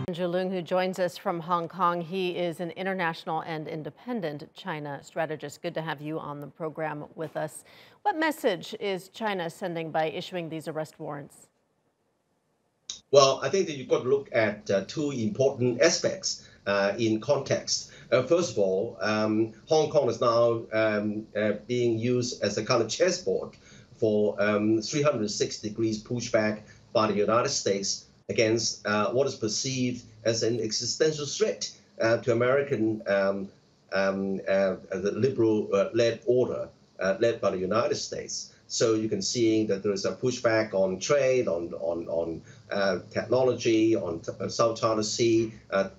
Andrew Leung, who joins us from Hong Kong. He is an international and independent China strategist. Good to have you on the program with us. What message is China sending by issuing these arrest warrants? Well, I think that you've got to look at two important aspects in context. First of all, Hong Kong is now being used as a kind of chessboard for 360 degrees pushback by the United States against what is perceived as an existential threat to American the liberal-led order led by the United States. So you can see that there is a pushback on trade, on technology, on South China Sea,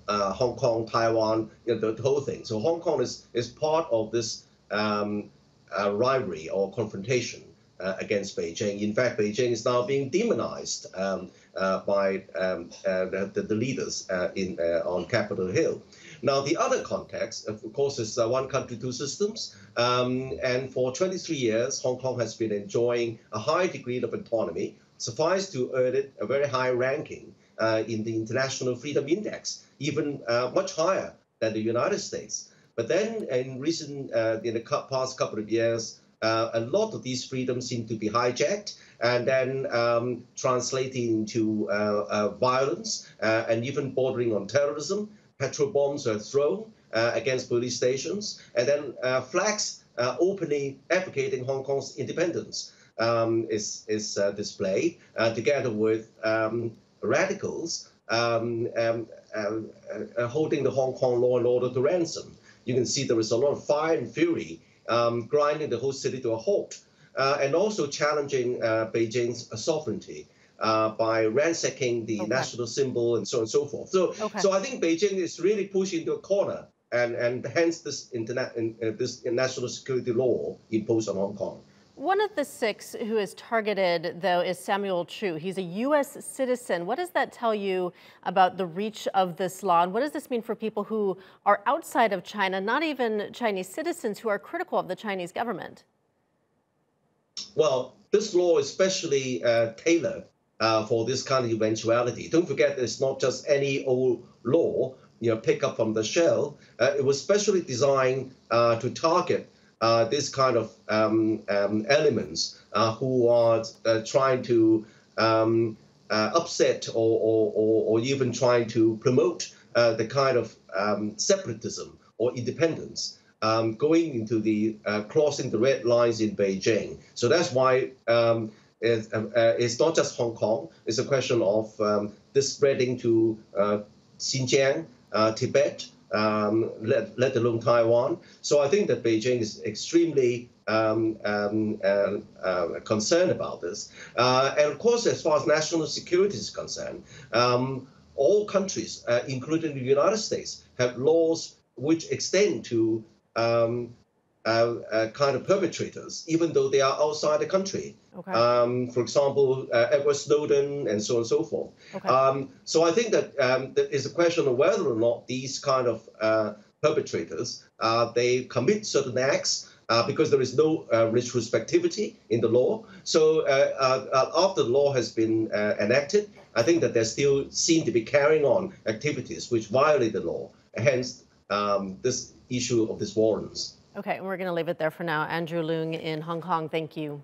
Hong Kong, Taiwan, the whole thing. So Hong Kong is part of this rivalry or confrontation against Beijing. In fact, Beijing is now being demonized by the leaders on Capitol Hill. Now, the other context, of course, is one country, two systems. And for 23 years, Hong Kong has been enjoying a high degree of autonomy, suffice to earn it a very high ranking in the International Freedom Index, even much higher than the United States. But then in the past couple of years, a lot of these freedoms seem to be hijacked and then translated into violence and even bordering on terrorism. Petrol bombs are thrown against police stations, and then flags openly advocating Hong Kong's independence is displayed, together with radicals holding the Hong Kong law and order to ransom. You can see there is a lot of fire and fury grinding the whole city to a halt, and also challenging Beijing's sovereignty by ransacking the national symbol and so on and so forth. So I think Beijing is really pushed into a corner, and hence this national security law imposed on Hong Kong. One of the six who is targeted, though, is Samuel Chu. He's a U.S. citizen. What does that tell you about the reach of this law? And what does this mean for people who are outside of China, not even Chinese citizens, who are critical of the Chinese government? Well, this law is especially tailored for this kind of eventuality. Don't forget, it's not just any old law, pick up from the shelf. It was specially designed to target this kind of elements who are trying to upset or even trying to promote the kind of separatism or independence going into the crossing the red lines in Beijing. So that's why it's not just Hong Kong. It's a question of this spreading to Xinjiang, Tibet, let alone Taiwan. So I think that Beijing is extremely concerned about this. And of course, as far as national security is concerned, all countries, including the United States, have laws which extend to kind of perpetrators, even though they are outside the country. For example, Edward Snowden and so on and so forth. So I think that it's a question of whether or not these kind of perpetrators, they commit certain acts because there is no retrospectivity in the law. So after the law has been enacted, I think that they still seem to be carrying on activities which violate the law, hence this issue of these warrants. Okay, we're going to leave it there for now. Andrew Leung in Hong Kong, thank you.